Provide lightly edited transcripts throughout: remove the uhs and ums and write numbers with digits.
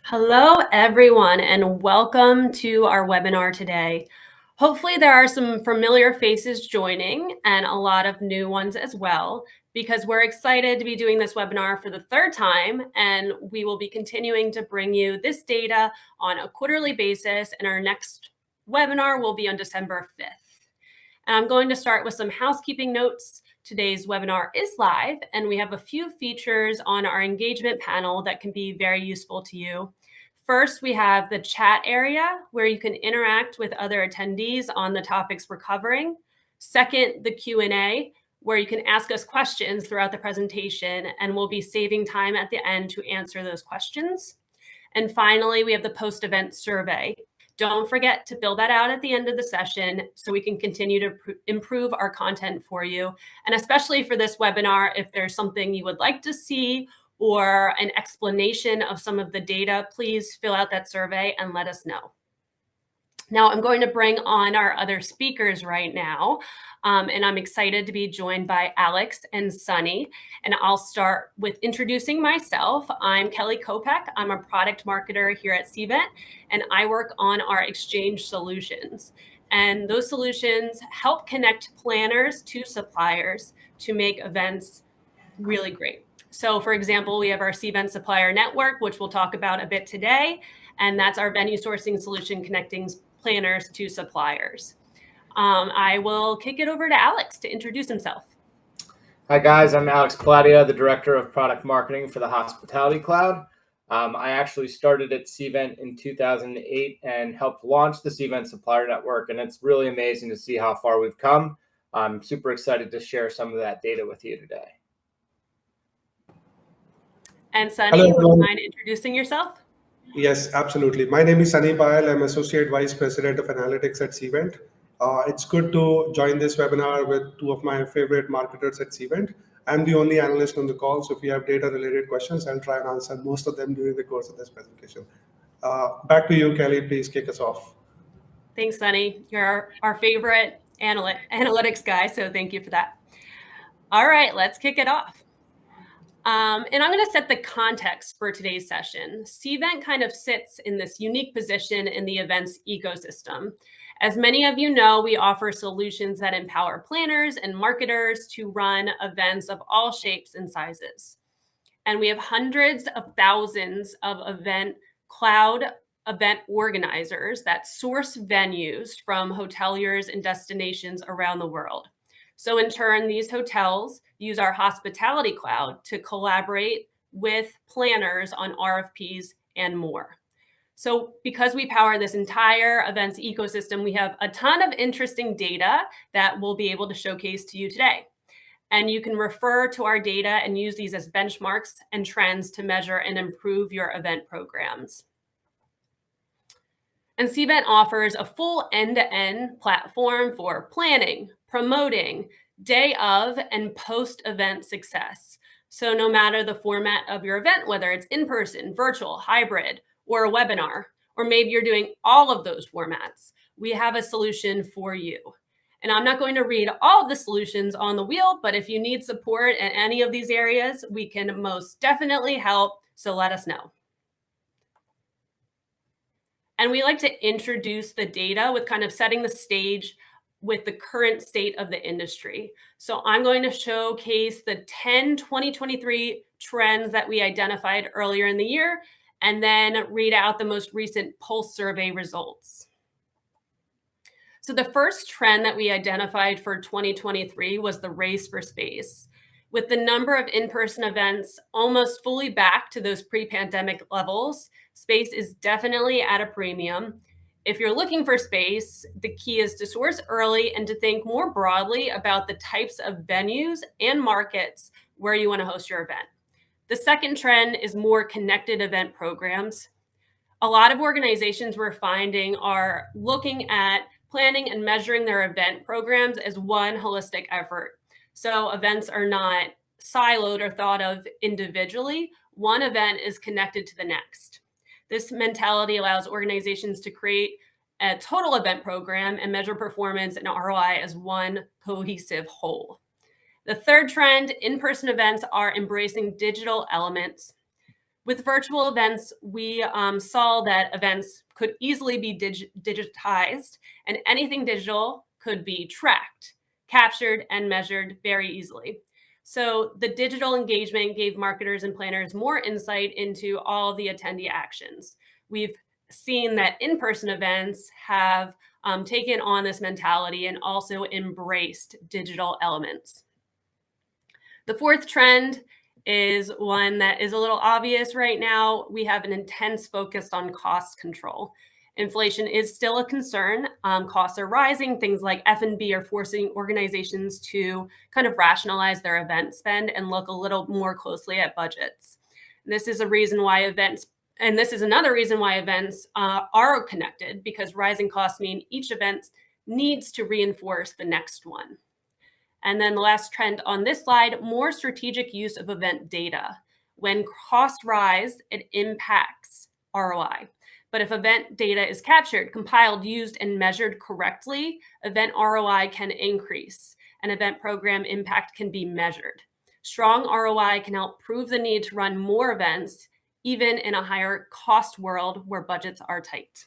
Hello, everyone, and welcome to our webinar today. Hopefully there are some familiar faces joining and a lot of new ones as well, because we're excited to be doing this webinar for the third time, and we will be continuing to bring you this data on a quarterly basis, and our next webinar will be on December 5th. And I'm going to start with some housekeeping notes. Today's webinar is live, and we have a few features on our engagement panel that can be very useful to you. First, we have the chat area where you can interact with other attendees on the topics we're covering. Second, the Q&A, where you can ask us questions throughout the presentation, and we'll be saving time at the end to answer those questions. And finally, we have the post-event survey. Don't forget to fill that out at the end of the session so we can continue to improve our content for you. And especially for this webinar, if there's something you would like to see or an explanation of some of the data, please fill out that survey and let us know. Now I'm going to bring on our other speakers right now, and I'm excited to be joined by Alex and Sunny. And I'll start with introducing myself. I'm Kelly Kopek. I'm a product marketer here at Cvent, and I work on our exchange solutions. And those solutions help connect planners to suppliers to make events really great. So for example, we have our Cvent Supplier Network, which we'll talk about a bit today, and that's our venue sourcing solution connecting planners to suppliers. I will kick it over to Alex to introduce himself. Hi guys, I'm Alex Palladio, the Director of Product Marketing for the Hospitality Cloud. I actually started at Cvent in 2008 and helped launch the Cvent Supplier Network, and it's really amazing to see how far we've come. I'm super excited to share some of that data with you today. And Sunny, would you mind introducing yourself? Yes, absolutely. My name is Sunny Payal. I'm Associate Vice President of Analytics at Cvent. It's good to join this webinar with two of my favorite marketers at Cvent. I'm the only analyst on the call, so if you have data-related questions, I'll try and answer most of them during the course of this presentation. Back to you, Kelly. Please kick us off. Thanks, Sunny. You're our favorite analytics guy, so thank you for that. All right, let's kick it off. And I'm going to set the context for today's session. Cvent kind of sits in this unique position in the events ecosystem. As many of you know, we offer solutions that empower planners and marketers to run events of all shapes and sizes. And we have hundreds of thousands of cloud event organizers that source venues from hoteliers and destinations around the world. So in turn, these hotels use our hospitality cloud to collaborate with planners on RFPs and more. So because we power this entire events ecosystem, we have a ton of interesting data that we'll be able to showcase to you today. And you can refer to our data and use these as benchmarks and trends to measure and improve your event programs. And Cvent offers a full end-to-end platform for planning, promoting, day of, and post-event success. So no matter the format of your event, whether it's in-person, virtual, hybrid, or a webinar, or maybe you're doing all of those formats, we have a solution for you. And I'm not going to read all of the solutions on the wheel, but if you need support in any of these areas, we can most definitely help, so let us know. And we like to introduce the data with kind of setting the stage with the current state of the industry. So I'm going to showcase the 10 2023 trends that we identified earlier in the year, and then read out the most recent Pulse survey results. So the first trend that we identified for 2023 was the race for space. With the number of in-person events almost fully back to those pre-pandemic levels, space is definitely at a premium. If you're looking for space, the key is to source early and to think more broadly about the types of venues and markets where you want to host your event. The second trend is more connected event programs. A lot of organizations we're finding are looking at planning and measuring their event programs as one holistic effort. So events are not siloed or thought of individually. One event is connected to the next. This mentality allows organizations to create a total event program and measure performance and ROI as one cohesive whole. The third trend, in-person events are embracing digital elements. With virtual events, we saw that events could easily be digitized, and anything digital could be tracked, captured, and measured very easily. So the digital engagement gave marketers and planners more insight into all of the attendee actions. We've seen that in-person events have taken on this mentality and also embraced digital elements. The fourth trend is one that is a little obvious right now. We have an intense focus on cost control. Inflation is still a concern. Costs are rising. Things like F&B are forcing organizations to kind of rationalize their event spend and look a little more closely at budgets. This is a reason why events, and this is another reason why events are connected, because rising costs mean each event needs to reinforce the next one. And then the last trend on this slide, more strategic use of event data. When costs rise, it impacts ROI. But if event data is captured, compiled, used, and measured correctly, event ROI can increase, and event program impact can be measured. Strong ROI can help prove the need to run more events, even in a higher cost world where budgets are tight.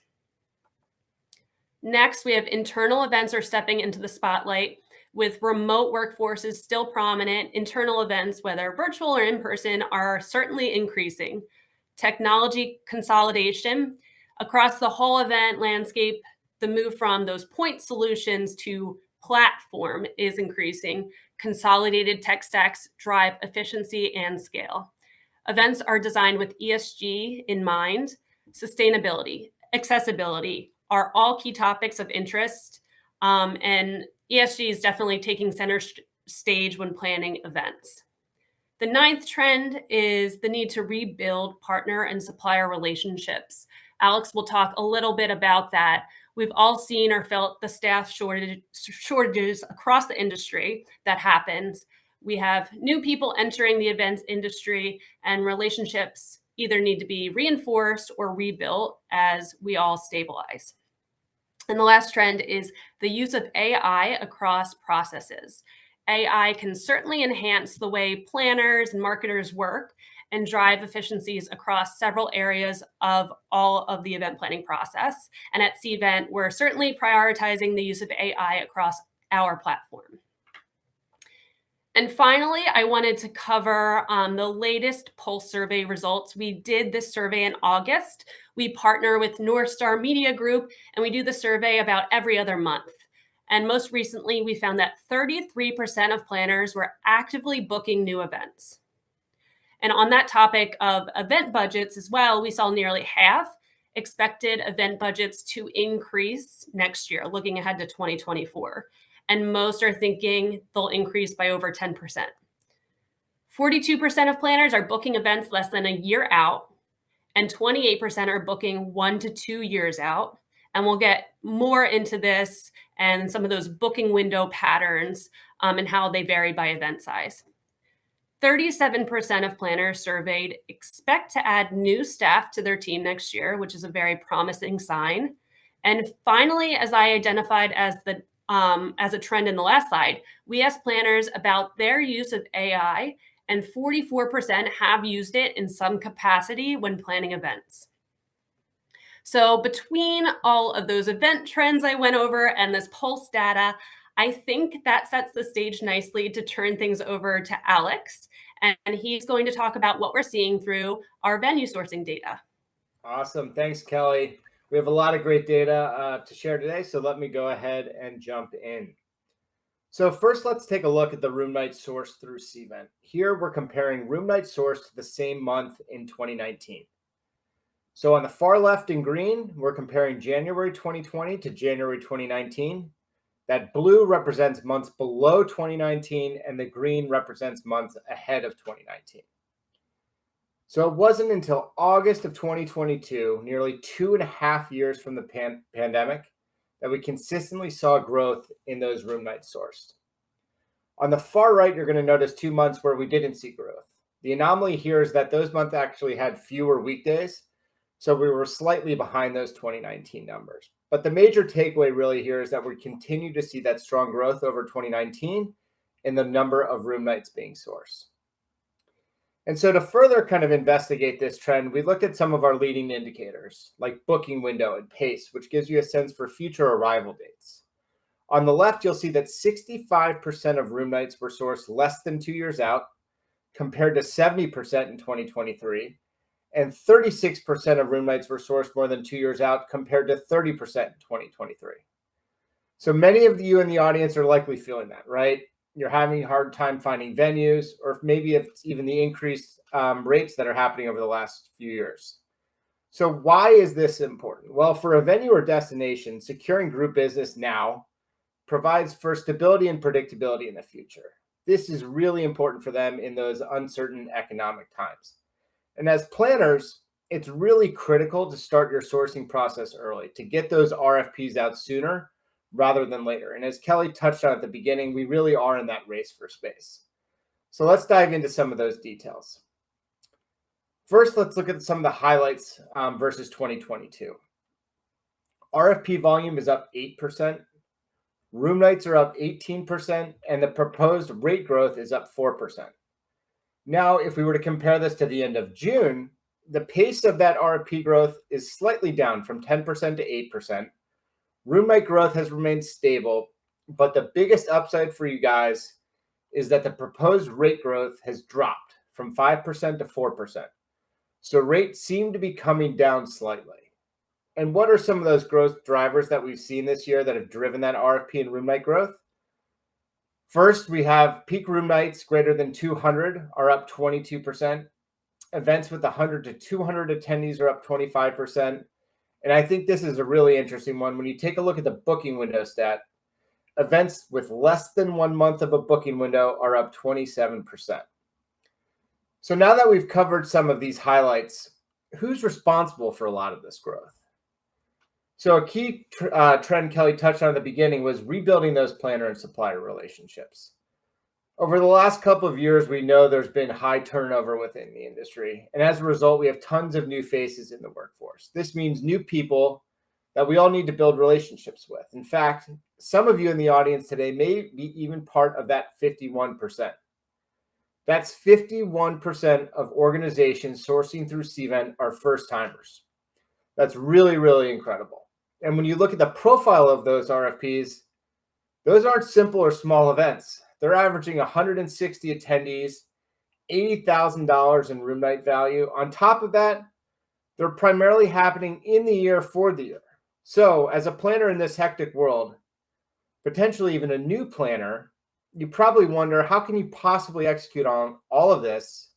Next, we have internal events are stepping into the spotlight. With remote workforces still prominent, internal events, whether virtual or in person, are certainly increasing. Technology consolidation across the whole event landscape, the move from those point solutions to platform is increasing. Consolidated tech stacks drive efficiency and scale. Events are designed with ESG in mind. Sustainability, accessibility are all key topics of interest, and ESG is definitely taking center stage when planning events. The ninth trend is the need to rebuild partner and supplier relationships. Alex will talk a little bit about that. We've all seen or felt the staff shortages across the industry that happens. We have new people entering the events industry, and relationships either need to be reinforced or rebuilt as we all stabilize. And the last trend is the use of AI across processes. AI can certainly enhance the way planners and marketers work and drive efficiencies across several areas of all of the event planning process. And at Cvent, we're certainly prioritizing the use of AI across our platform. And finally, I wanted to cover the latest Pulse survey results. We did this survey in August. We partner with North Star Media Group, and we do the survey about every other month. And most recently, we found that 33% of planners were actively booking new events. And on that topic of event budgets as well, we saw nearly half expected event budgets to increase next year, looking ahead to 2024. And most are thinking they'll increase by over 10%. 42% of planners are booking events less than a year out, and 28% are booking 1 to 2 years out. And we'll get more into this and some of those booking window patterns and how they vary by event size. 37% of planners surveyed expect to add new staff to their team next year, which is a very promising sign. And finally, as I identified as a trend in the last slide, we asked planners about their use of AI, and 44% have used it in some capacity when planning events. So between all of those event trends I went over and this Pulse data, I think that sets the stage nicely to turn things over to Alex, and he's going to talk about what we're seeing through our venue sourcing data. Awesome. Thanks, Kelly. We have a lot of great data to share today, so let me go ahead and jump in. So first, let's take a look at the room nights sourced through Cvent. Here, we're comparing room nights sourced to the same month in 2019. So on the far left in green, we're comparing January 2020 to January 2019. That blue represents months below 2019, and the green represents months ahead of 2019. So it wasn't until August of 2022, nearly 2.5 years from the pandemic, that we consistently saw growth in those room nights sourced. On the far right, you're going to notice 2 months where we didn't see growth. The anomaly here is that those months actually had fewer weekdays, so we were slightly behind those 2019 numbers. But the major takeaway really here is that we continue to see that strong growth over 2019 in the number of room nights being sourced. And so to further kind of investigate this trend, we looked at some of our leading indicators like booking window and pace, which gives you a sense for future arrival dates. On the left, you'll see that 65% of room nights were sourced less than 2 years out, compared to 70% in 2023, and 36% of room nights were sourced more than 2 years out, compared to 30% in 2023. So many of you in the audience are likely feeling that, right? You're having a hard time finding venues, or maybe it's even the increased rates that are happening over the last few years. So why is this important? Well, for a venue or destination, securing group business now provides for stability and predictability in the future. This is really important for them in those uncertain economic times. And as planners, it's really critical to start your sourcing process early, to get those RFPs out sooner rather than later. And as Kelly touched on at the beginning, we really are in that race for space. So let's dive into some of those details. First, let's look at some of the highlights versus 2022. RFP volume is up 8%. Room nights are up 18%, and the proposed rate growth is up 4%. Now, if we were to compare this to the end of June, the pace of that RFP growth is slightly down from 10% to 8%. Room night growth has remained stable, but the biggest upside for you guys is that the proposed rate growth has dropped from 5% to 4%. So rates seem to be coming down slightly. And what are some of those growth drivers that we've seen this year that have driven that RFP and room night growth? First, we have peak room nights greater than 200 are up 22%. Events with 100 to 200 attendees are up 25%. And I think this is a really interesting one. When you take a look at the booking window stat, events with less than 1 month of a booking window are up 27%. So now that we've covered some of these highlights, who's responsible for a lot of this growth? So a key trend Kelly touched on at the beginning was rebuilding those planner and supplier relationships. Over the last couple of years, we know there's been high turnover within the industry. And as a result, we have tons of new faces in the workforce. This means new people that we all need to build relationships with. In fact, some of you in the audience today may be even part of that 51%. That's 51% of organizations sourcing through Cvent are first timers. That's really, really incredible. And when you look at the profile of those RFPs, those aren't simple or small events. They're averaging 160 attendees, $80,000 in room night value. On top of that, they're primarily happening in the year for the year. So as a planner in this hectic world, potentially even a new planner, you probably wonder, how can you possibly execute on all of this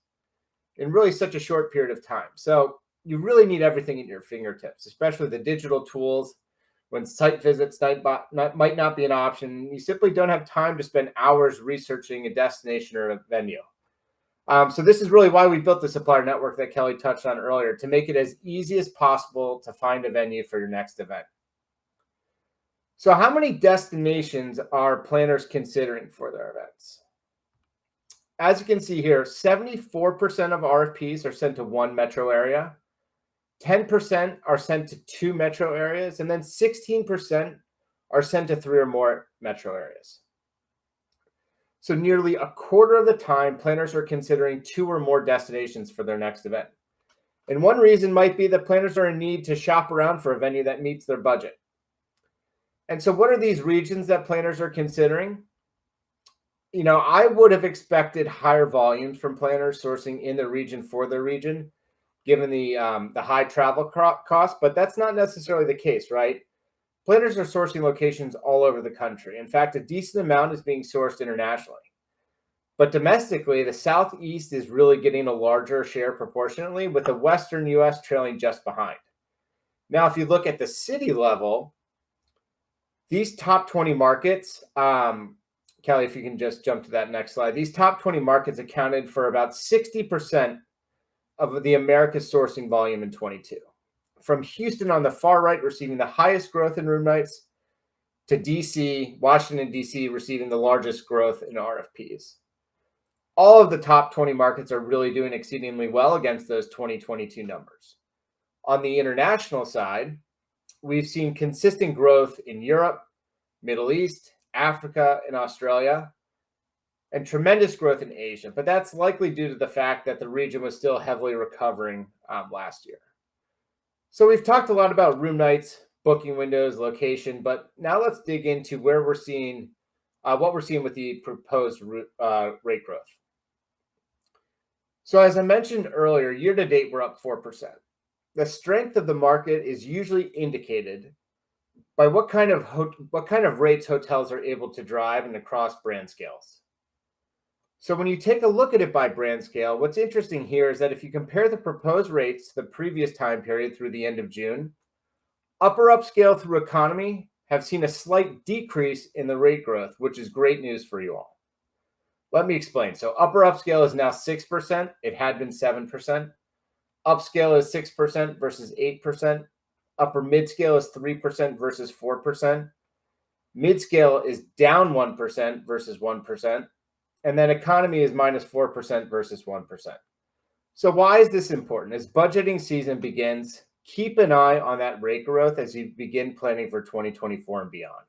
in really such a short period of time? So you really need everything at your fingertips, especially the digital tools. When site visits might not be an option, you simply don't have time to spend hours researching a destination or a venue. So this is really why we built the supplier network that Kelly touched on earlier, to make it as easy as possible to find a venue for your next event. So how many destinations are planners considering for their events? As you can see here, 74% of RFPs are sent to one metro area. 10% are sent to 2 metro areas, and then 16% are sent to 3 or more metro areas. So nearly a quarter of the time, planners are considering 2 or more destinations for their next event. And one reason might be that planners are in need to shop around for a venue that meets their budget. And so what are these regions that planners are considering? You know, I would have expected higher volumes from planners sourcing in the region for their region, given the high travel costs, but that's not necessarily the case, right? Planners are sourcing locations all over the country. In fact, a decent amount is being sourced internationally. But domestically, the Southeast is really getting a larger share proportionately, with the Western US trailing just behind. Now, if you look at the city level, these top 20 markets, Kelly, if you can just jump to that next slide, these top 20 markets accounted for about 60% of the America's sourcing volume in 22. From Houston on the far right, receiving the highest growth in room nights, to DC, Washington, DC, receiving the largest growth in RFPs. All of the top 20 markets are really doing exceedingly well against those 2022 numbers. On the international side, we've seen consistent growth in Europe, Middle East, Africa, and Australia. and tremendous growth in Asia, but that's likely due to the fact that the region was still heavily recovering last year. So we've talked a lot about room nights, booking windows, location, but now let's dig into where we're seeing what we're seeing with the proposed rate growth. So as I mentioned earlier, year to date, we're up 4%. The strength of the market is usually indicated by what kind of rates hotels are able to drive and across brand scales. So when you take a look at it by brand scale, what's interesting here is that if you compare the proposed rates to the previous time period through the end of June, upper upscale through economy have seen a slight decrease in the rate growth, which is great news for you all. Let me explain. So upper upscale is now 6%. It had been 7%. Upscale is 6% versus 8%. Upper midscale is 3% versus 4%. Midscale is down 1% versus 1%. And then economy is minus 4% versus 1%. So why is this important? As budgeting season begins, keep an eye on that rate growth as you begin planning for 2024 and beyond.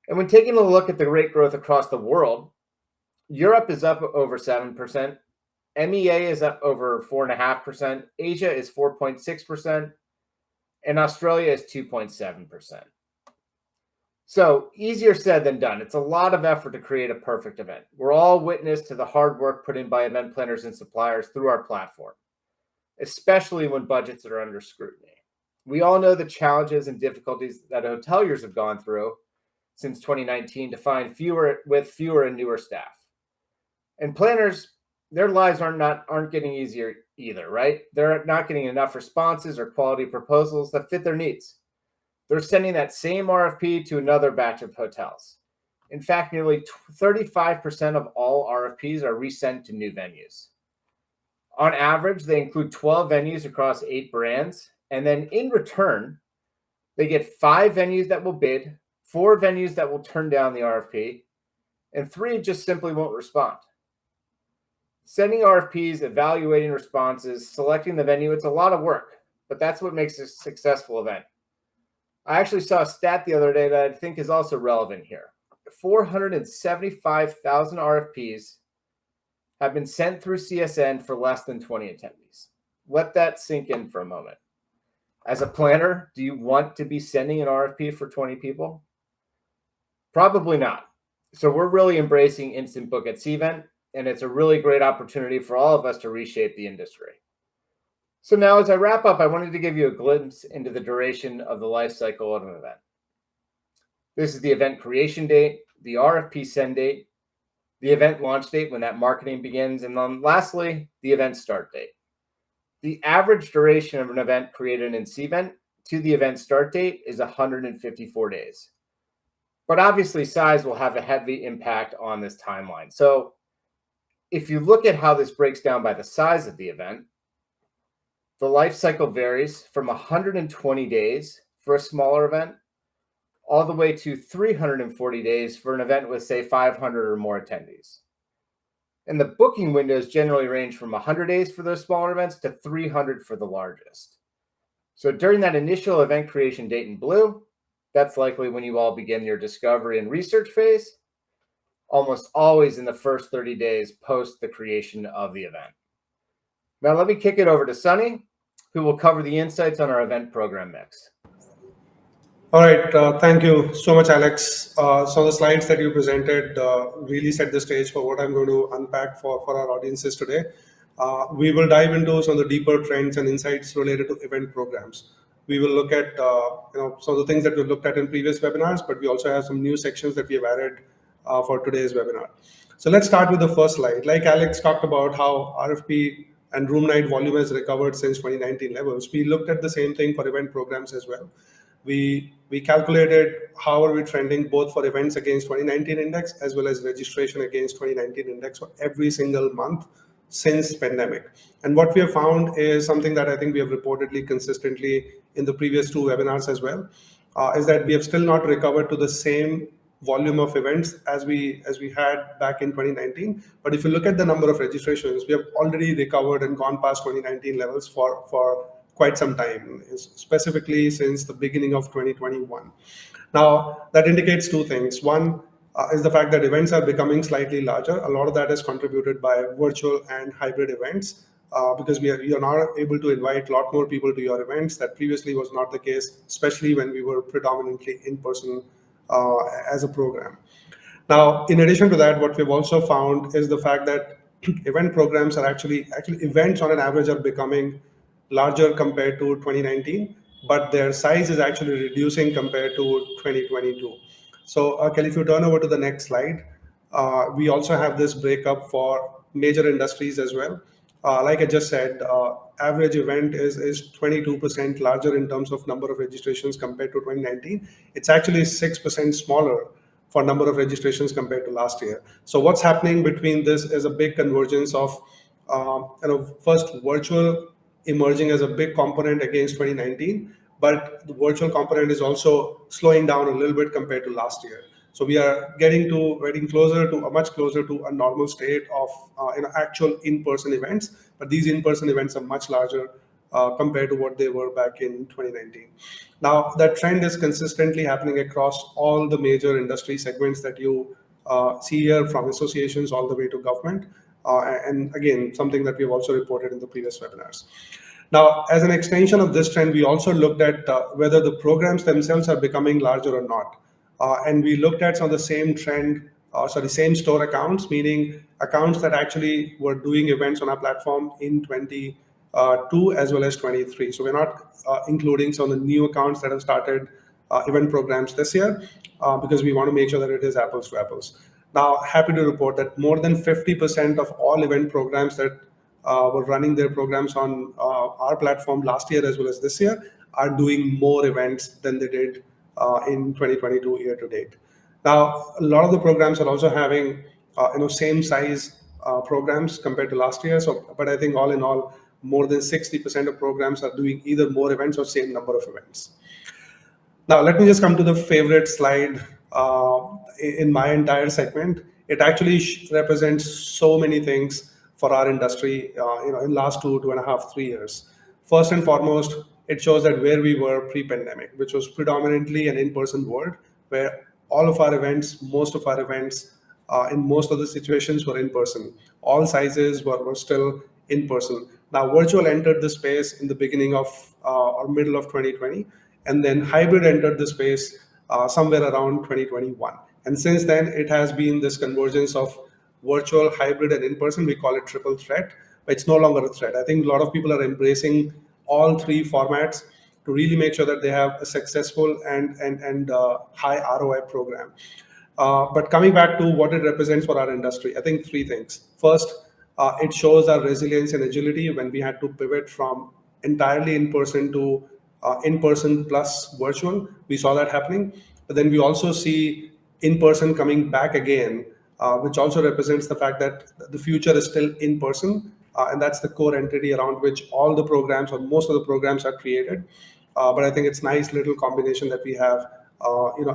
And when taking a look at the rate growth across the world, Europe is up over 7%. MEA is up over 4.5%. Asia is 4.6%. And Australia is 2.7%. So easier said than done. It's a lot of effort to create a perfect event. We're all witness to the hard work put in by event planners and suppliers through our platform, especially when budgets are under scrutiny. We all know the challenges and difficulties that hoteliers have gone through since 2019 to find fewer and newer staff. And planners, their lives aren't getting easier either, right? They're not getting enough responses or quality proposals that fit their needs. They're sending that same RFP to another batch of hotels. In fact, nearly 35% of all RFPs are resent to new venues. On average, they include 12 venues across 8 brands. And then in return, they get 5 venues that will bid, 4 venues that will turn down the RFP, and 3 just simply won't respond. Sending RFPs, evaluating responses, selecting the venue, it's a lot of work, but that's what makes a successful event. I actually saw a stat the other day that I think is also relevant here. 475,000 RFPs have been sent through CSN for less than 20 attendees. Let that sink in for a moment. As a planner, do you want to be sending an RFP for 20 people? Probably not. So we're really embracing Instant Book at Cvent, and it's a really great opportunity for all of us to reshape the industry. So now as I wrap up, I wanted to give you a glimpse into the duration of the life cycle of an event. This is the event creation date, the RFP send date, the event launch date when that marketing begins, and then lastly, the event start date. The average duration of an event created in Cvent to the event start date is 154 days. But obviously size will have a heavy impact on this timeline. So if you look at how this breaks down by the size of the event, the life cycle varies from 120 days for a smaller event all the way to 340 days for an event with, say, 500 or more attendees. And the booking windows generally range from 100 days for those smaller events to 300 for the largest. So during that initial event creation date in blue, that's likely when you all begin your discovery and research phase, almost always in the first 30 days post the creation of the event. Now let me kick it over to Sunny, who will cover the insights on our event program mix. All right, thank you so much, Alex. So the slides that you presented really set the stage for what I'm going to unpack for our audiences today. We will dive into some of the deeper trends and insights related to event programs. We will look at some of the things that we've looked at in previous webinars, but we also have some new sections that we have added for today's webinar. So let's start with the first slide. Like Alex talked about how RFP and room night volume has recovered since 2019 levels. We looked at the same thing for event programs as well. We calculated how are we trending both for events against 2019 index as well as registration against 2019 index for every single month since pandemic. And what we have found is something that I think we have reportedly consistently in the previous 2 webinars as well, is that we have still not recovered to the same volume of events as we had back in 2019. But if you look at the number of registrations, we have already recovered and gone past 2019 levels for quite some time, specifically since the beginning of 2021. Now, that indicates 2 things. One, is the fact that events are becoming slightly larger. A lot of that is contributed by virtual and hybrid events, because you are now able to invite a lot more people to your events. That previously was not the case, especially when we were predominantly in person as a program. Now, in addition to that, what we've also found is the fact that event programs are actually events on an average are becoming larger compared to 2019, but their size is actually reducing compared to 2022. So, Kelly, if you turn over to the next slide, we also have this breakup for major industries as well. Like I just said, average event is 22% larger in terms of number of registrations compared to 2019. It's actually 6% smaller for number of registrations compared to last year. So what's happening between this is a big convergence of first virtual emerging as a big component against 2019, but the virtual component is also slowing down a little bit compared to last year. So we are getting closer to much closer to a normal state of actual in-person events, but these in-person events are much larger compared to what they were back in 2019. Now, that trend is consistently happening across all the major industry segments that you see here, from associations all the way to government. And again, something that we've also reported in the previous webinars. Now, as an extension of this trend, we also looked at whether the programs themselves are becoming larger or not. And we looked at some of the same trend, same store accounts, meaning accounts that actually were doing events on our platform in 22 as well as 23. So we're not including some of the new accounts that have started event programs this year, because we want to make sure that it is apples to apples. Now, happy to report that more than 50% of all event programs that were running their programs on our platform last year as well as this year are doing more events than they did in 2022 year to date. Now, a lot of the programs are also having same size programs compared to last year. So, but I think all in all, more than 60% of programs are doing either more events or same number of events. Now, let me just come to the favorite slide in my entire segment. It actually represents so many things for our industry, in last 2.5, 3 years. First and foremost, it shows that where we were pre-pandemic, which was predominantly an in-person world, where all of our events, most of our events, in most of the situations were in person. All sizes were still in person. Now, virtual entered the space in the beginning of or middle of 2020, and then hybrid entered the space somewhere around 2021. And since then, it has been this convergence of virtual, hybrid, and in-person. We call it triple threat, but it's no longer a threat. I think a lot of people are embracing all three formats to really make sure that they have a successful and high ROI program. But coming back to what it represents for our industry, I think three things. First, it shows our resilience and agility when we had to pivot from entirely in-person to in-person plus virtual. We saw that happening. But then we also see in-person coming back again, which also represents the fact that the future is still in-person. And that's the core entity around which all the programs or most of the programs are created. But I think it's nice little combination that we have,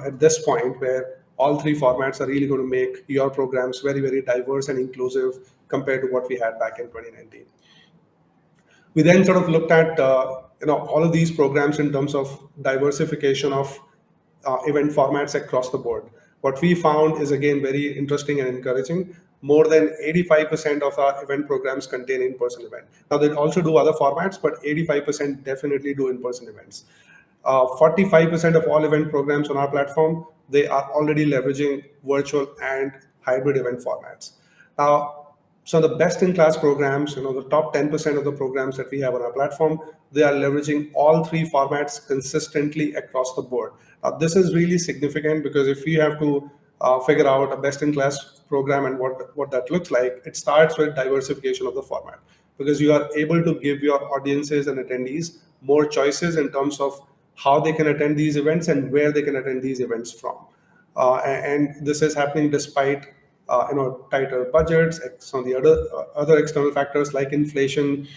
at this point where all three formats are really going to make your programs very, very diverse and inclusive compared to what we had back in 2019. We then sort of looked at all of these programs in terms of diversification of event formats across the board. What we found is again very interesting and encouraging. More than 85% of our event programs contain in-person event. Now they also do other formats, but 85% definitely do in-person events. 45% of all event programs on our platform, they are already leveraging virtual and hybrid event formats. Now, so the best-in-class programs, the top 10% of the programs that we have on our platform, they are leveraging all three formats consistently across the board. Now, this is really significant because if you have to figure out a best-in-class program and what that looks like, it starts with diversification of the format, because you are able to give your audiences and attendees more choices in terms of how they can attend these events and where they can attend these events from. And this is happening despite tighter budgets, some of the other external factors like inflation.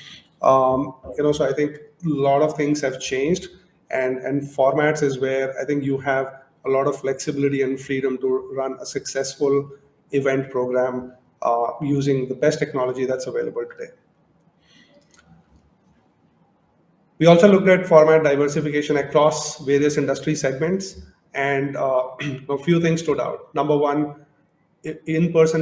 So I think a lot of things have changed, and formats is where I think you have a lot of flexibility and freedom to run a successful event program using the best technology that's available today. We also looked at format diversification across various industry segments, and a few things stood out. Number one, in-person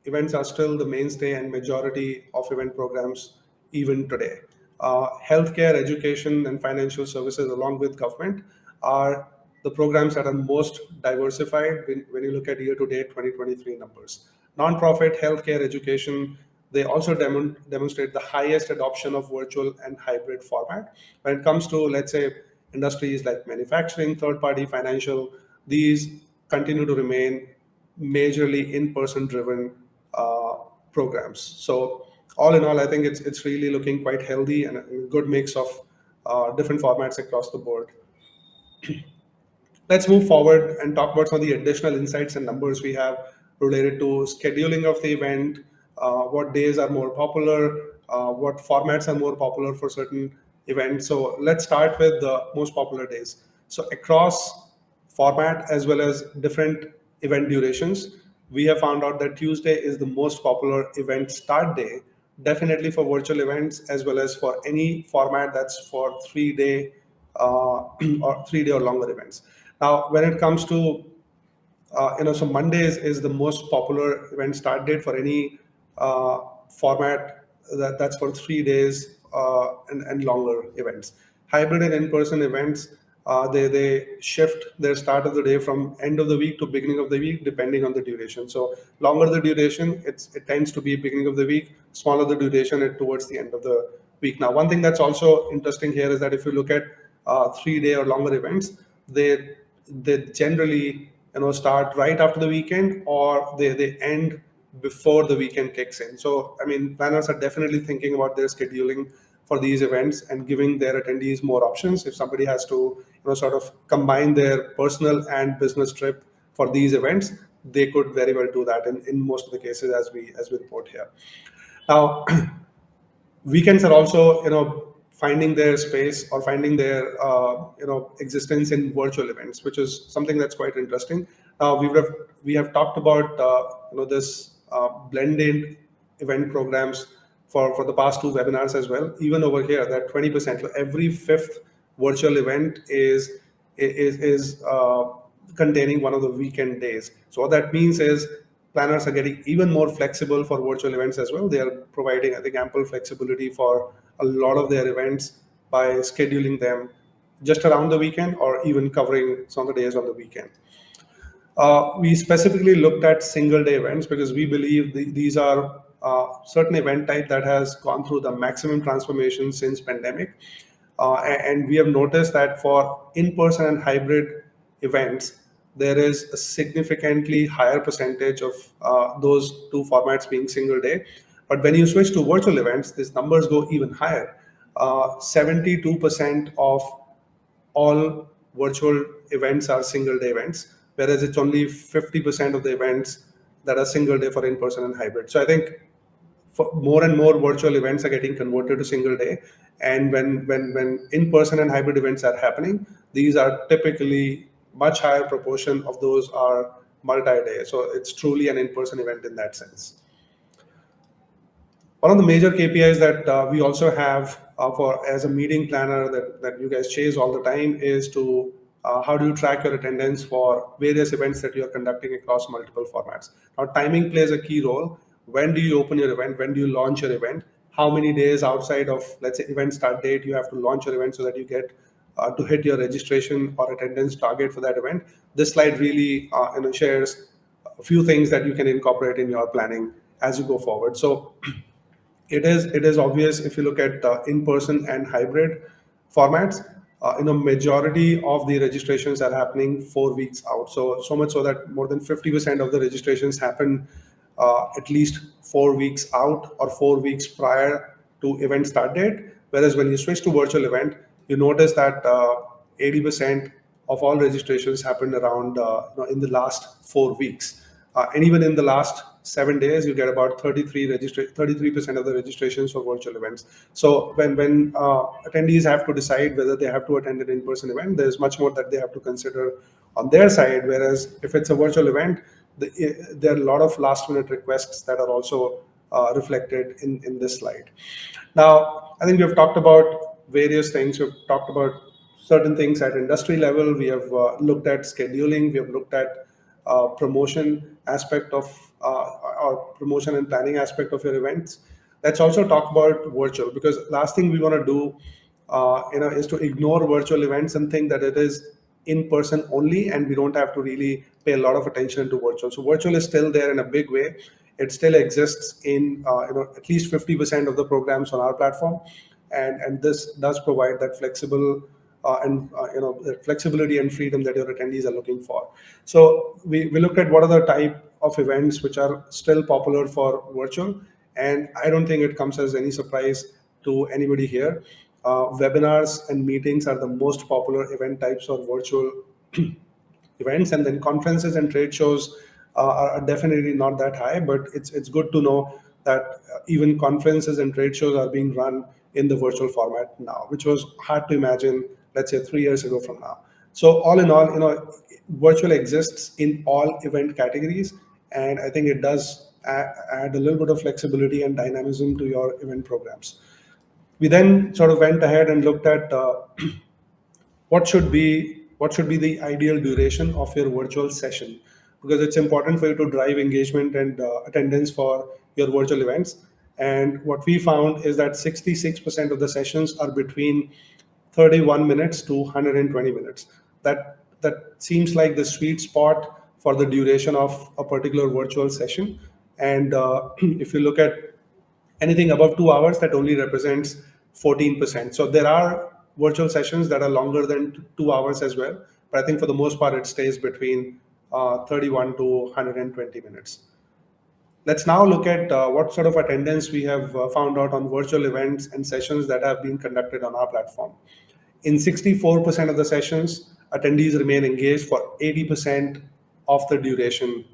events are still the mainstay and majority of event programs even today. Healthcare, education, and financial services, along with government, are the programs that are most diversified when you look at year-to-date 2023 numbers. Nonprofit, healthcare, education, they also demonstrate the highest adoption of virtual and hybrid format. When it comes to, let's say, industries like manufacturing, third-party, financial, these continue to remain majorly in-person driven programs. So all in all, I think it's really looking quite healthy and a good mix of different formats across the board. Let's move forward and talk about some of the additional insights and numbers we have related to scheduling of the event, what days are more popular, what formats are more popular for certain events. So let's start with the most popular days. So across format as well as different event durations, we have found out that Tuesday is the most popular event start day, definitely for virtual events as well as for any format that's for 3 day or 3 day or longer events. Now, when it comes to so Mondays is the most popular event start date for any format that's for 3 days and longer events. Hybrid and in-person events, they shift their start of the day from end of the week to beginning of the week depending on the duration. So longer the duration, it tends to be beginning of the week. Smaller the duration, it towards the end of the week. Now, one thing that's also interesting here is that if you look at 3 day or longer events, they generally start right after the weekend or they end before the weekend kicks in. So I mean, planners are definitely thinking about their scheduling for these events and giving their attendees more options. If somebody has to sort of combine their personal and business trip for these events, they could very well do that in most of the cases as we report here. Now weekends are also finding their space or finding their existence in virtual events, which is something that's quite interesting. We have talked about this blended event programs for the past two webinars as well. Even over here, that 20%, every fifth virtual event is containing one of the weekend days. So what that means is planners are getting even more flexible for virtual events as well. They are providing, I think, ample flexibility for a lot of their events by scheduling them just around the weekend or even covering some of the days on the weekend. We specifically looked at single day events because we believe these are certain event type that has gone through the maximum transformation since pandemic. And we have noticed that for in-person and hybrid events, there is a significantly higher percentage of those two formats being single day. But when you switch to virtual events, these numbers go even higher. 72% of all virtual events are single day events, whereas it's only 50% of the events that are single day for in-person and hybrid. So I think more and more virtual events are getting converted to single day, and when in-person and hybrid events are happening, these are typically much higher proportion of those are multi-day. So it's truly an in-person event in that sense. One of the major KPIs that we also have for as a meeting planner that you guys chase all the time is to how do you track your attendance for various events that you are conducting across multiple formats. Now, timing plays a key role. When do you open your event? When do you launch your event? How many days outside of, let's say, event start date you have to launch your event so that you get to hit your registration or attendance target for that event? This slide really shares a few things that you can incorporate in your planning as you go forward. So it is obvious if you look at in-person and hybrid formats, majority of the registrations are happening 4 weeks out. So much so that more than 50% of the registrations happen at least 4 weeks out or 4 weeks prior to event start date. Whereas when you switch to virtual event, you notice that 80% of all registrations happened around in the last 4 weeks. And even in the last 7 days, you get about 33% of the registrations for virtual events. So when attendees have to decide whether they have to attend an in-person event, there's much more that they have to consider on their side. Whereas if it's a virtual event, there are a lot of last-minute requests that are also reflected in this slide. Now, I think we've talked about various things. We've talked about certain things at industry level. We have looked at scheduling. We have looked at promotion aspect of or promotion and planning aspect of your events. Let's also talk about virtual, because last thing we want to do is to ignore virtual events and think that it is in person only, and we don't have to really pay a lot of attention to virtual. So virtual is still there in a big way. It still exists in at least 50% of the programs on our platform, and this does provide that flexible the flexibility and freedom that your attendees are looking for. So we looked at what are the type of events which are still popular for virtual, and I don't think it comes as any surprise to anybody here. Webinars and meetings are the most popular event types for virtual events, and then conferences and trade shows are definitely not that high, but it's good to know that even conferences and trade shows are being run in the virtual format now, which was hard to imagine, let's say, 3 years ago from now. So all in all, virtual exists in all event categories, and I think it does add a little bit of flexibility and dynamism to your event programs. We then sort of went ahead and looked at what should be the ideal duration of your virtual session, because it's important for you to drive engagement and attendance for your virtual events. And what we found is that 66% of the sessions are between 31 minutes to 120 minutes. That seems like the sweet spot for the duration of a particular virtual session. And if you look at anything above 2 hours, that only represents 14%. So there are virtual sessions that are longer than 2 hours as well, but I think for the most part, it stays between 31 to 120 minutes. Let's now look at what sort of attendance we have found out on virtual events and sessions that have been conducted on our platform. In 64% of the sessions, attendees remain engaged for 80% of the duration.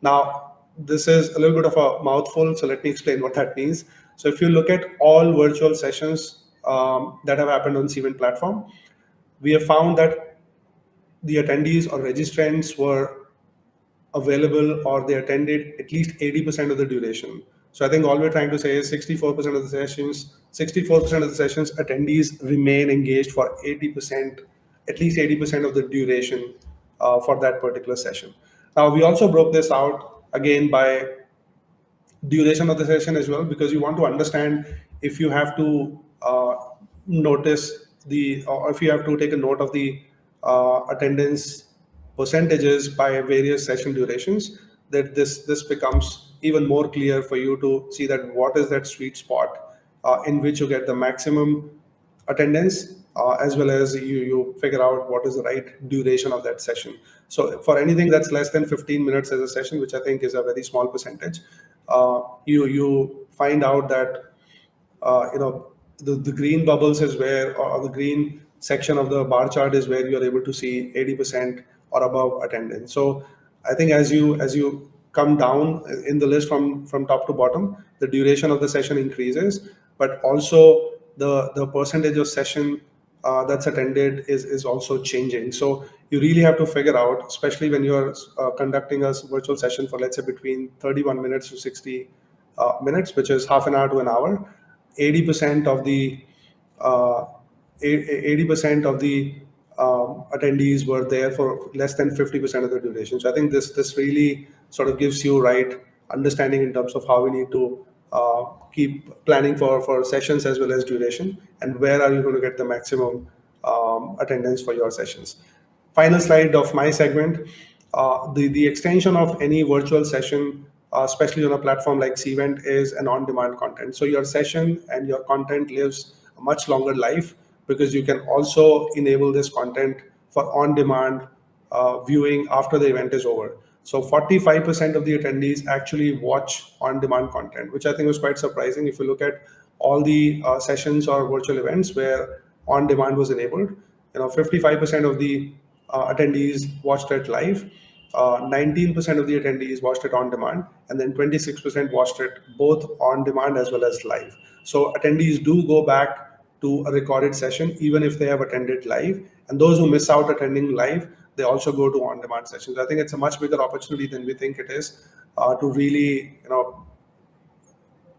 Now, this is a little bit of a mouthful, so let me explain what that means. So if you look at all virtual sessions that have happened on Cvent platform, we have found that the attendees or registrants were available, or they attended at least 80% of the duration. So I think all we're trying to say is 64% of the sessions, 64% of the sessions, attendees remain engaged for 80%, at least 80% of the duration for that particular session. Now, we also broke this out again by duration of the session as well, because you want to understand if you have to notice or if you have to take a note of the attendance percentages by various session durations, that this becomes even more clear for you to see that what is that sweet spot in which you get the maximum attendance, as well as you figure out what is the right duration of that session. So for anything that's less than 15 minutes as a session, which I think is a very small percentage, you find out that the green bubbles is where, or the green section of the bar chart is where you're able to see 80% or above attendance. So I think as you come down in the list from top to bottom, the duration of the session increases, but also the percentage of session that's attended is also changing. So you really have to figure out, especially when you're conducting a virtual session for, let's say, between 31 minutes to 60 minutes, which is half an hour to an hour, 80% of the 80% of the attendees were there for less than 50% of the duration. So I think this really sort of gives you right understanding in terms of how we need to keep planning for sessions as well as duration, and where are you going to get the maximum attendance for your sessions. Final slide of my segment. The extension of any virtual session, especially on a platform like Cvent, is an on-demand content. So your session and your content lives a much longer life, because you can also enable this content for on-demand viewing after the event is over. So 45% of the attendees actually watch on-demand content, which I think was quite surprising. If you look at all the sessions or virtual events where on-demand was enabled, 55% of the attendees watched it live, 19% of the attendees watched it on demand, and then 26% watched it both on demand as well as live. So attendees do go back to a recorded session even if they have attended live, and those who miss out attending live, they also go to on-demand sessions. I think it's a much bigger opportunity than we think it is to really,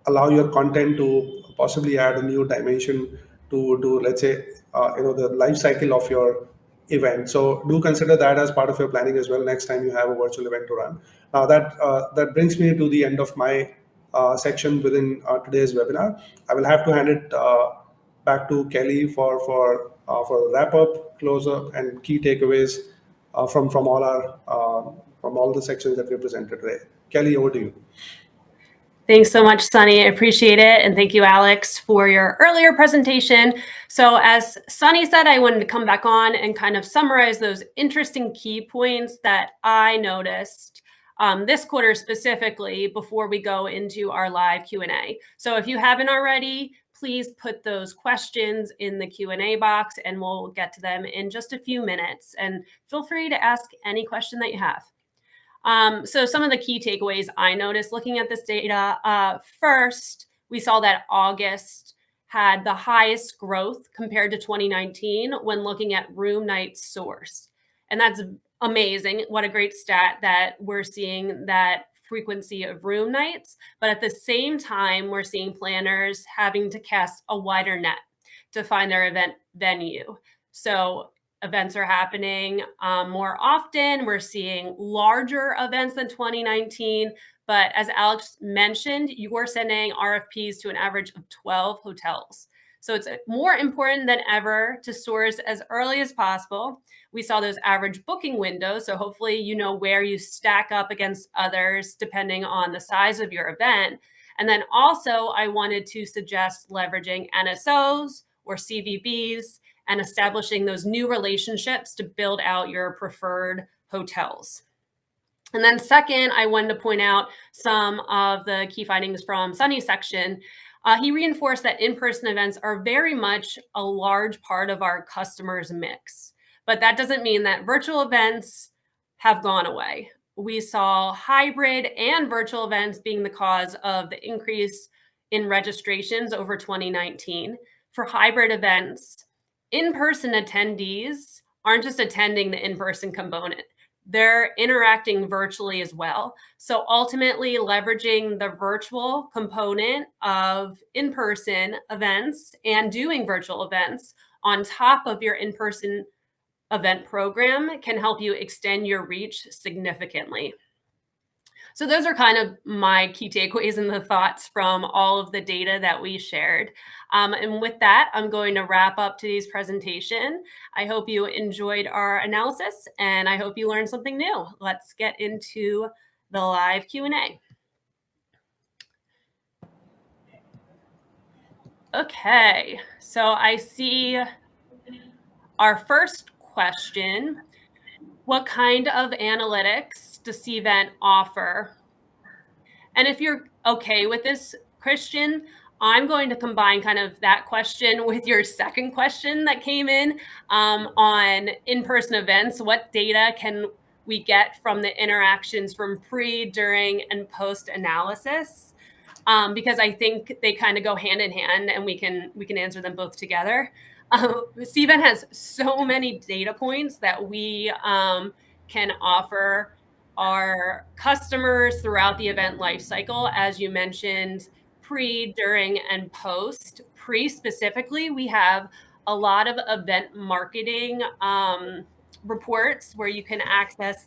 allow your content to possibly add a new dimension to let's say the life cycle of your event. So do consider that as part of your planning as well next time you have a virtual event to run. Now that brings me to the end of my section within today's webinar. I will have to hand it back to Kelly for wrap up, close up, and key takeaways from all the sections that we presented today. Kelly, over to you. Thanks so much, Sunny. I appreciate it. And thank you, Alex, for your earlier presentation. So as Sunny said, I wanted to come back on and kind of summarize those interesting key points that I noticed this quarter specifically before we go into our live Q&A. So if you haven't already, please put those questions in the Q&A box and we'll get to them in just a few minutes. And feel free to ask any question that you have. So some of the key takeaways I noticed looking at this data, first, we saw that August had the highest growth compared to 2019 when looking at room nights sourced. And that's amazing. What a great stat that we're seeing that frequency of room nights. But at the same time, we're seeing planners having to cast a wider net to find their event venue. So events are happening more often. We're seeing larger events than 2019. But as Alex mentioned, you are sending RFPs to an average of 12 hotels. So it's more important than ever to source as early as possible. We saw those average booking windows. So hopefully you know where you stack up against others depending on the size of your event. And then also I wanted to suggest leveraging NSOs or CVBs and establishing those new relationships to build out your preferred hotels. And then second, I wanted to point out some of the key findings from Sunny's section. He reinforced that in-person events are very much a large part of our customers' mix. But that doesn't mean that virtual events have gone away. We saw hybrid and virtual events being the cause of the increase in registrations over 2019. For hybrid events, in-person attendees aren't just attending the in-person component. They're interacting virtually as well. So ultimately leveraging the virtual component of in-person events and doing virtual events on top of your in-person event program can help you extend your reach significantly. So those are kind of my key takeaways and the thoughts from all of the data that we shared. And with that, I'm going to wrap up today's presentation. I hope you enjoyed our analysis and I hope you learned something new. Let's get into the live Q&A. Okay, so I see our first question. What kind of analytics does Cvent offer? And if you're okay with this, Christian, I'm going to combine kind of that question with your second question that came in on in-person events. What data can we get from the interactions from pre, during, and post analysis? Because I think they kind of go hand in hand and we can answer them both together. Cvent has so many data points that we can offer our customers throughout the event lifecycle. As you mentioned, pre, during, and post. Pre specifically, we have a lot of event marketing reports where you can access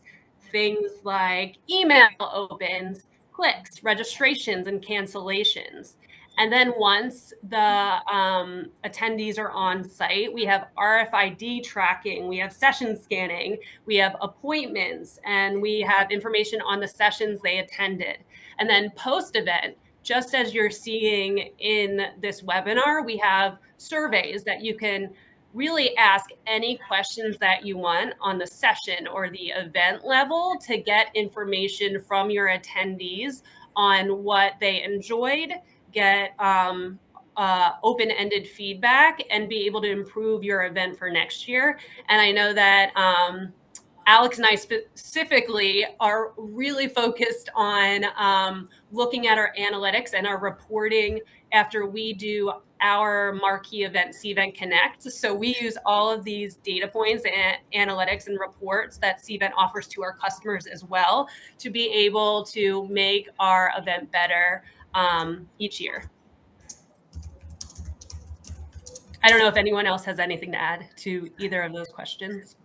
things like email opens, clicks, registrations, and cancellations. And then once the attendees are on site, we have RFID tracking, we have session scanning, we have appointments, and we have information on the sessions they attended. And then post-event, just as you're seeing in this webinar, we have surveys that you can really ask any questions that you want on the session or the event level to get information from your attendees on what they enjoyed, get open-ended feedback, and be able to improve your event for next year. And I know that Alex and I specifically are really focused on looking at our analytics and our reporting after we do our marquee event, Cvent Connect. So we use all of these data points and analytics and reports that Cvent offers to our customers as well to be able to make our event better each year. I don't know if anyone else has anything to add to either of those questions.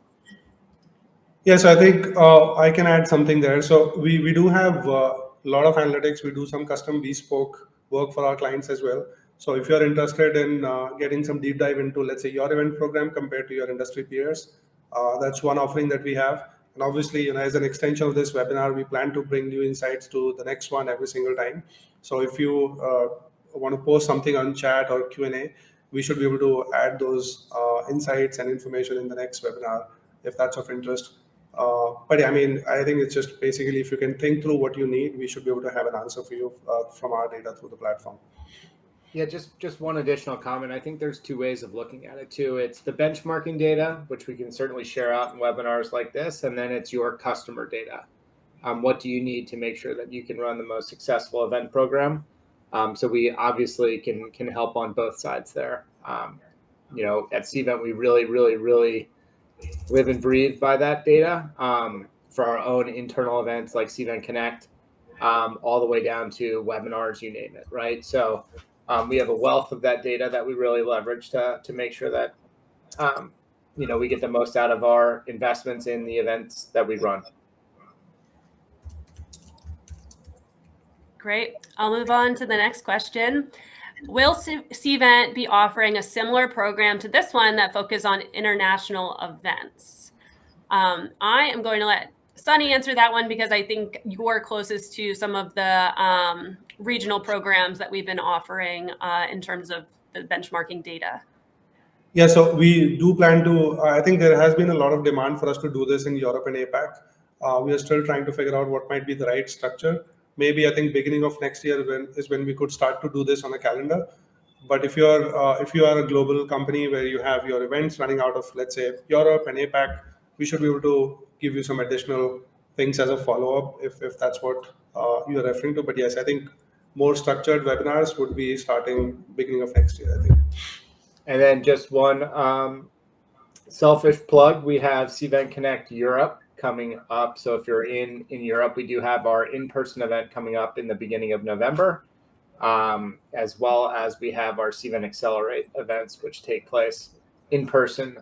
Yeah, so I think I can add something there. So we do have a lot of analytics. We do some custom bespoke work for our clients as well. So if you're interested in getting some deep dive into, let's say, your event program compared to your industry peers, that's one offering that we have. And obviously, as an extension of this webinar, we plan to bring new insights to the next one every single time. So if you want to post something on chat or Q&A, we should be able to add those insights and information in the next webinar if that's of interest. But yeah, I mean, I think it's just basically if you can think through what you need, we should be able to have an answer for you from our data through the platform. Yeah, just one additional comment. I think there's two ways of looking at it too. It's the benchmarking data, which we can certainly share out in webinars like this, and then it's your customer data. What do you need to make sure that you can run the most successful event program? So we obviously can help on both sides there. At Cvent, we really live and breathe by that data for our own internal events like Cvent Connect, all the way down to webinars, you name it, right? So we have a wealth of that data that we really leverage to make sure that we get the most out of our investments in the events that we run. Great. I'll move on to the next question. Will Cvent be offering a similar program to this one that focuses on international events? I am going to let Sunny answer that one because I think you're closest to some of the regional programs that we've been offering in terms of the benchmarking data. Yeah, so we do plan to, I think there has been a lot of demand for us to do this in Europe and APAC. We are still trying to figure out what might be the right structure. Maybe I think beginning of next year is when we could start to do this on a calendar. But if you are a global company where you have your events running out of, let's say, Europe and APAC, we should be able to give you some additional things as a follow-up if that's what you're referring to. But yes, I think more structured webinars would be starting beginning of next year, I think. And then just one selfish plug, we have Cvent Connect Europe coming up. So if you're in Europe, we do have our in-person event coming up in the beginning of November, as well as we have our Cvent Accelerate events, which take place in person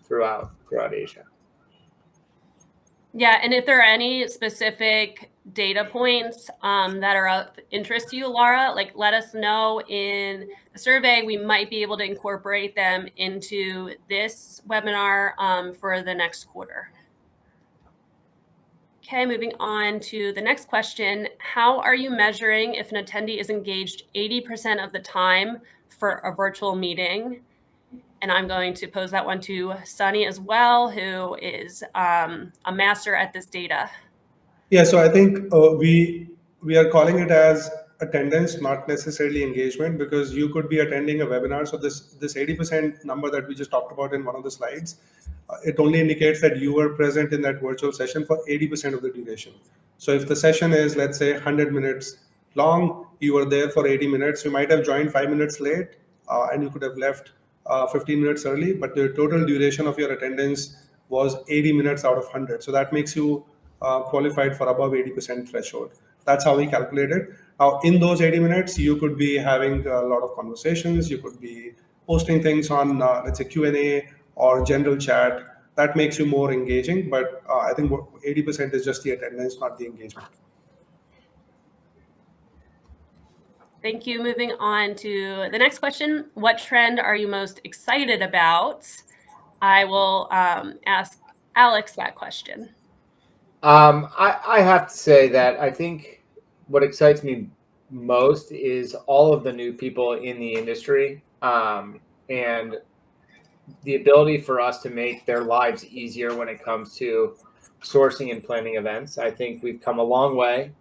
throughout Asia. Yeah, and if there are any specific data points that are of interest to you, Laura, let us know in the survey. We might be able to incorporate them into this webinar for the next quarter. Okay, moving on to the next question. How are you measuring if an attendee is engaged 80% of the time for a virtual meeting? And I'm going to pose that one to Sunny as well, who is a master at this data. Yeah, so I think we are calling it as attendance, not necessarily engagement, because you could be attending a webinar. So this 80% number that we just talked about in one of the slides, it only indicates that you were present in that virtual session for 80% of the duration. So if the session is, let's say, 100 minutes long, you were there for 80 minutes. You might have joined 5 minutes late, and you could have left 15 minutes early, but the total duration of your attendance was 80 minutes out of 100. So that makes you qualified for above 80% threshold. That's how we calculate it. Now, in those 80 minutes, you could be having a lot of conversations. You could be posting things on, let's say, Q&A or general chat. That makes you more engaging. But I think 80% is just the attendance, not the engagement. Thank you. Moving on to the next question. What trend are you most excited about? I will ask Alex that question. I have to say that I think what excites me most is all of the new people in the industry and the ability for us to make their lives easier when it comes to sourcing and planning events. I think we've come a long way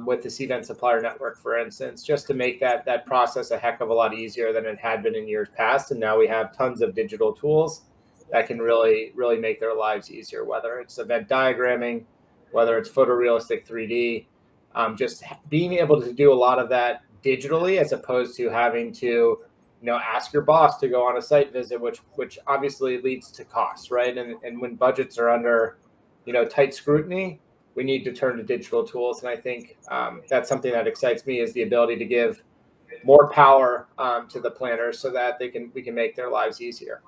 with the Cvent Supplier Network, for instance, just to make that process a heck of a lot easier than it had been in years past. And now we have tons of digital tools that can really make their lives easier, whether it's event diagramming, whether it's photorealistic 3D, just being able to do a lot of that digitally as opposed to having to ask your boss to go on a site visit, which obviously leads to costs, right? And when budgets are under, tight scrutiny, we need to turn to digital tools. And I think that's something that excites me is the ability to give more power to the planners so that we can make their lives easier.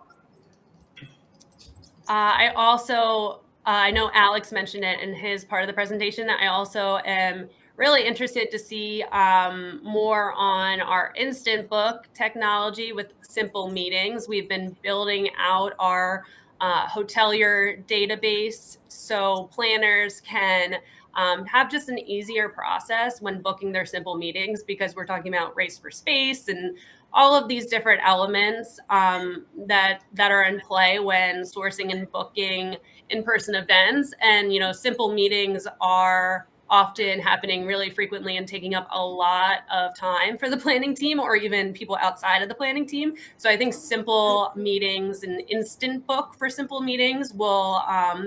I also, I know Alex mentioned it in his part of the presentation. I also am really interested to see more on our instant book technology with simple meetings. We've been building out our hotelier database so planners can have just an easier process when booking their simple meetings, because we're talking about race for space and all of these different elements that are in play when sourcing and booking in-person events. And simple meetings are often happening really frequently and taking up a lot of time for the planning team or even people outside of the planning team. So I think simple meetings and instant book for simple meetings will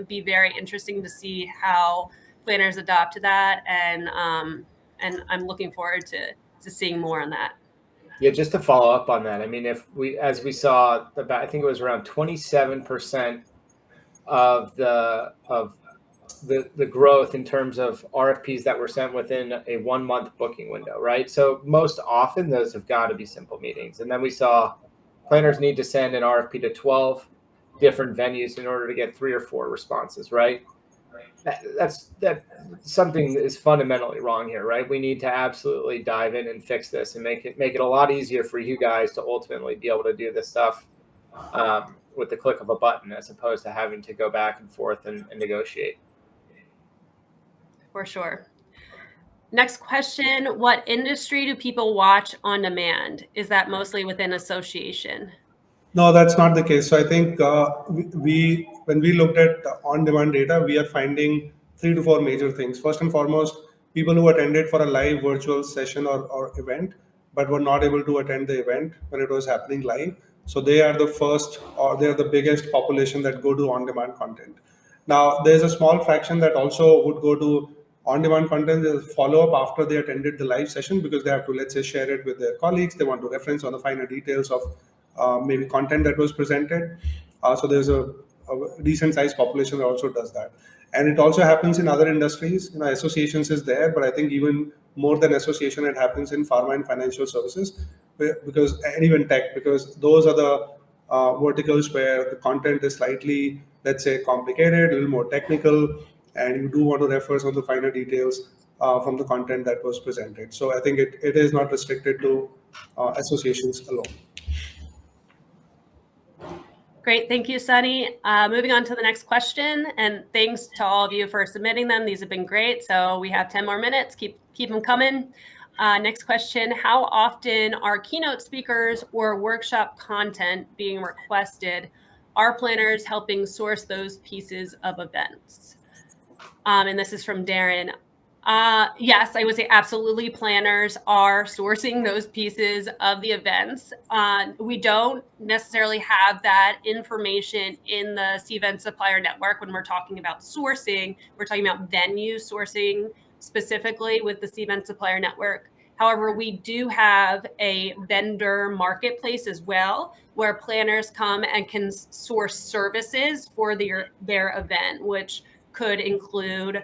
be very interesting to see how planners adopt to that, and I'm looking forward to seeing more on that. Yeah, just to follow up on that, I mean, as we saw, I think it was around 27% of the growth in terms of RFPs that were sent within a 1 month booking window, right? So most often those have got to be simple meetings. And then we saw planners need to send an RFP to 12 different venues in order to get 3 or 4 responses, right? That something is fundamentally wrong here, right? We need to absolutely dive in and fix this and make it a lot easier for you guys to ultimately be able to do this stuff with the click of a button, as opposed to having to go back and forth and negotiate. For sure. Next question: what industry do people watch on demand? Is that mostly within association? No, that's not the case. So I think when we looked at on-demand data, we are finding 3 to 4 major things. First and foremost, people who attended for a live virtual session or event, but were not able to attend the event when it was happening live. So they are the first, or they are the biggest population that go to on-demand content. Now, there's a small fraction that also would go to on-demand content. There's follow-up after they attended the live session, because they have to, let's say, share it with their colleagues. They want to reference on the finer details of maybe content that was presented. So there's a decent sized population that also does that. And it also happens in other industries. Associations is there, but I think even more than association, it happens in pharma and financial services, and even tech, because those are the verticals where the content is slightly, let's say, complicated, a little more technical, and you do want to refer some of the finer details from the content that was presented. So I think it is not restricted to associations alone. Great, thank you, Sunny. Moving on to the next question, and thanks to all of you for submitting them. These have been great. So we have 10 more minutes. Keep them coming. Next question: how often are keynote speakers or workshop content being requested? Are planners helping source those pieces of events? And this is from Darren. Yes, I would say absolutely planners are sourcing those pieces of the events. We don't necessarily have that information in the Cvent supplier network when we're talking about sourcing. We're talking about venue sourcing specifically with the Cvent supplier network. However, we do have a vendor marketplace as well, where planners come and can source services for their event, which could include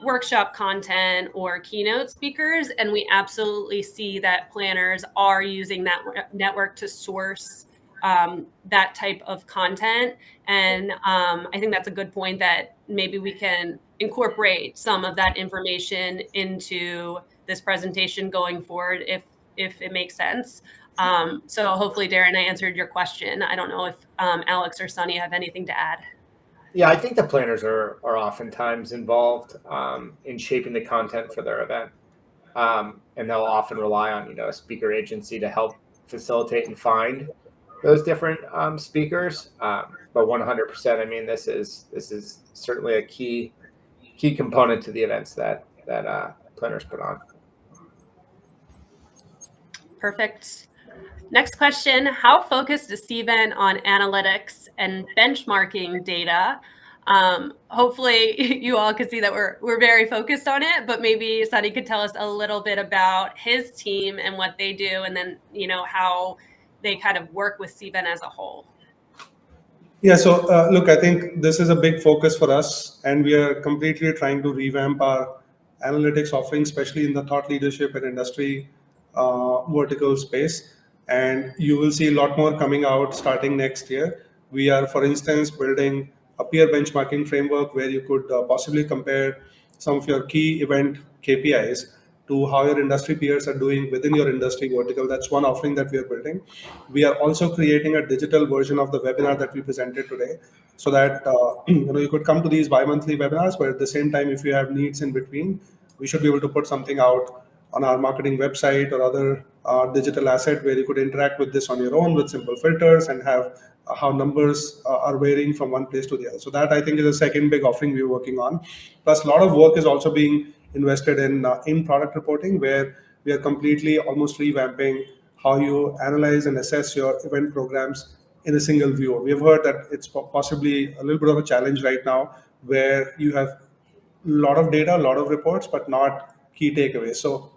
workshop content or keynote speakers. And we absolutely see that planners are using that network to source that type of content. And I think that's a good point, that maybe we can incorporate some of that information into this presentation going forward if it makes sense. So hopefully, Darren, I answered your question. I don't know if Alex or Sunny have anything to add. Yeah, I think the planners are oftentimes involved in shaping the content for their event, and they'll often rely on a speaker agency to help facilitate and find those different speakers. But 100%, I mean, this is certainly a key component to the events that planners put on. Perfect. Next question: how focused is Cvent on analytics and benchmarking data? Hopefully you all could see that we're very focused on it, but maybe Sunny could tell us a little bit about his team and what they do, and then how they kind of work with Cvent as a whole. Yeah, so look, I think this is a big focus for us, and we are completely trying to revamp our analytics offering, especially in the thought leadership and industry vertical space, and you will see a lot more coming out starting next year. We are, for instance, building a peer benchmarking framework where you could possibly compare some of your key event KPIs to how your industry peers are doing within your industry vertical. That's one offering that we are building. We are also creating a digital version of the webinar that we presented today, so that you could come to these bi-monthly webinars, but at the same time, if you have needs in between, we should be able to put something out on our marketing website or other digital asset where you could interact with this on your own with simple filters and have how numbers are varying from one place to the other. So that, I think, is a second big offering we're working on. Plus, a lot of work is also being invested in product reporting, where we are completely almost revamping how you analyze and assess your event programs in a single view. We have heard that it's possibly a little bit of a challenge right now, where you have a lot of data, a lot of reports, but not key takeaways. So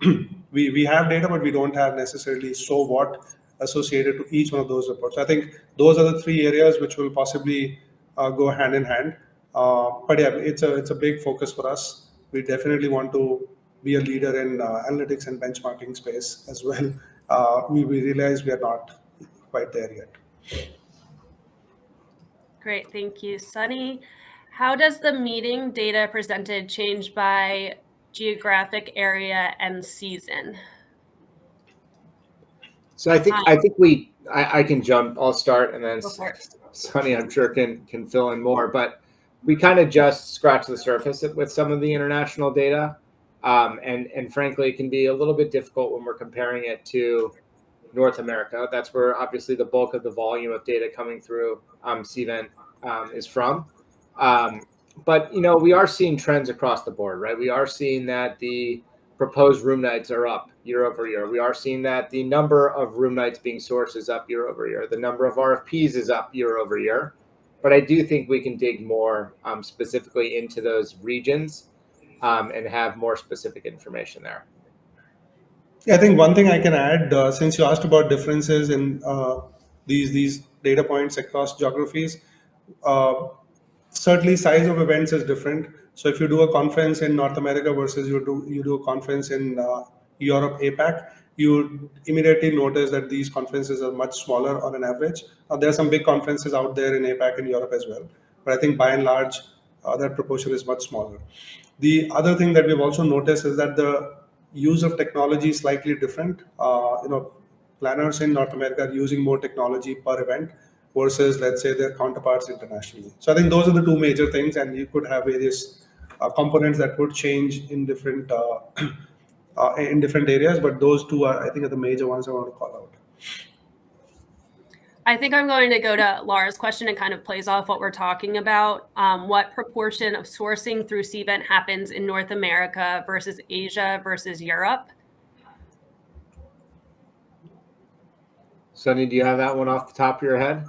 we have data, but we don't have necessarily so what associated to each one of those reports. I think those are the three areas which will possibly go hand in hand. But yeah, it's a big focus for us. We definitely want to be a leader in analytics and benchmarking space as well. We realize we are not quite there yet. Great, thank you, Sunny. How does the meeting data presented change by geographic area and season? So I think I can jump. I'll start, and then Sunny, I'm sure, can fill in more. But we kind of just scratch the surface with some of the international data, and frankly, it can be a little bit difficult when we're comparing it to North America. That's where obviously the bulk of the volume of data coming through Cvent is from. But we are seeing trends across the board, right? We are seeing that the proposed room nights are up year over year. We are seeing that the number of room nights being sourced is up year over year. The number of RFPs is up year over year. But I do think we can dig more specifically into those regions and have more specific information there. Yeah, I think one thing I can add, since you asked about differences in these data points across geographies, certainly size of events is different. So if you do a conference in North America versus you do a conference in Europe, APAC, you immediately notice that these conferences are much smaller on an average. There are some big conferences out there in APAC and Europe as well, but I think by and large that proportion is much smaller. The other thing that we've also noticed is that the use of technology is slightly different. Planners in North America are using more technology per event versus, let's say, their counterparts internationally. So I think those are the two major things, and you could have various components that could change in different areas, but those two are, I think, are the major ones I want to call out. I think I'm going to go to Laura's question and kind of plays off what we're talking about. What proportion of sourcing through Cvent happens in North America versus Asia versus Europe? Sunny, do you have that one off the top of your head?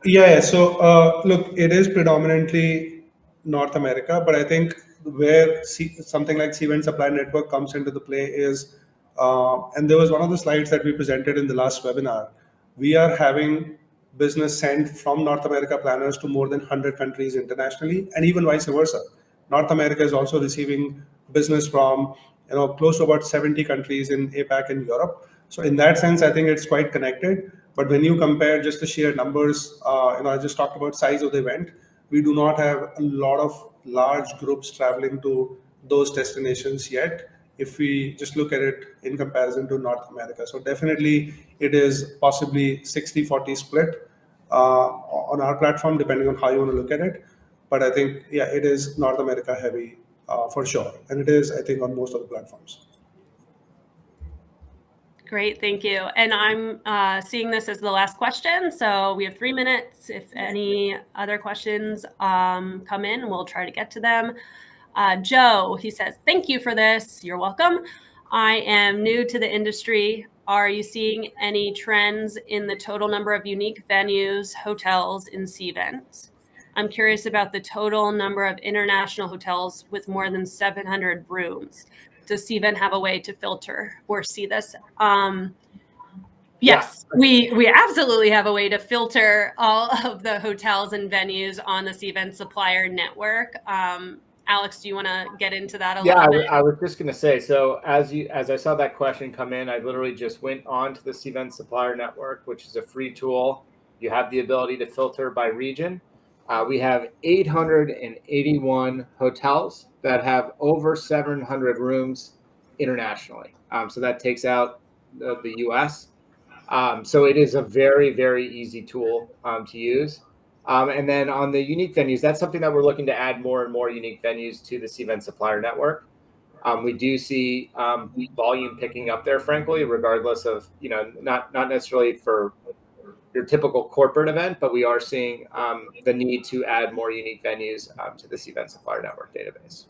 Yeah. So look, it is predominantly North America, but I think where something like Cvent Supply Network comes into the play is, and there was one of the slides that we presented in the last webinar, we are having business sent from North America planners to more than 100 countries internationally, and even vice versa. North America is also receiving business from close to about 70 countries in APAC and Europe. So in that sense, I think it's quite connected. But when you compare just the sheer numbers, I just talked about size of the event. We do not have a lot of large groups traveling to those destinations yet, if we just look at it in comparison to North America. So definitely it is possibly 60-40 split on our platform, depending on how you want to look at it. But I think, yeah, it is North America heavy for sure. And it is, I think, on most of the platforms. Great, thank you. And I'm seeing this as the last question. So we have 3 minutes. If any other questions come in, we'll try to get to them. Joe, he says, thank you for this. You're welcome. I am new to the industry. Are you seeing any trends in the total number of unique venues, hotels in Cvent? I'm curious about the total number of international hotels with more than 700 rooms. Does Cvent have a way to filter or see this? Yes, we absolutely have a way to filter all of the hotels and venues on the Cvent supplier network. Alex, do you want to get into that a Yeah, little bit? I was just going to say, so as I saw that question come in, I literally just went on to the Cvent Supplier Network, which is a free tool. You have the ability to filter by region. We have 881 hotels that have over 700 rooms internationally. So that takes out the US. So it is a very, very easy tool to use. And then on the unique venues, that's something that we're looking to add more and more unique venues to the Cvent Supplier Network. We do see volume picking up there, frankly, regardless of, not necessarily for your typical corporate event, but we are seeing the need to add more unique venues to the Cvent Supplier Network database.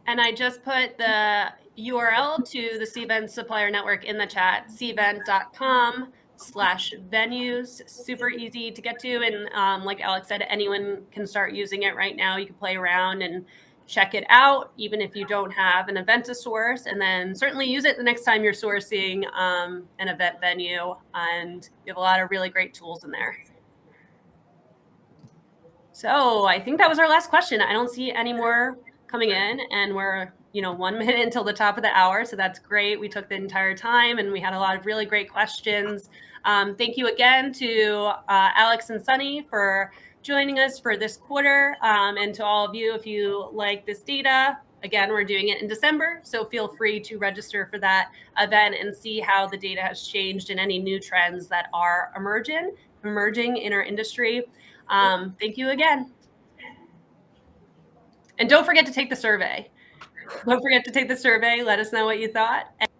And I just put the URL to the Cvent Supplier Network in the chat, cvent.com/venues. Super easy to get to. And like Alex said, anyone can start using it right now. You can play around and check it out, even if you don't have an event to source. And then certainly use it the next time you're sourcing an event venue. And you have a lot of really great tools in there. So I think that was our last question. I don't see any more coming in, and we're 1 minute until the top of the hour, so that's great. We took the entire time and we had a lot of really great questions. Thank you again to Alex and Sunny for joining us for this quarter, and to all of you, if you like this data, again, we're doing it in December, so feel free to register for that event and see how the data has changed and any new trends that are emerging in our industry. Thank you again. And don't forget to take the survey. Don't forget to take the survey. Let us know what you thought. And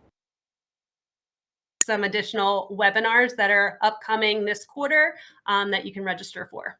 some additional webinars that are upcoming this quarter that you can register for.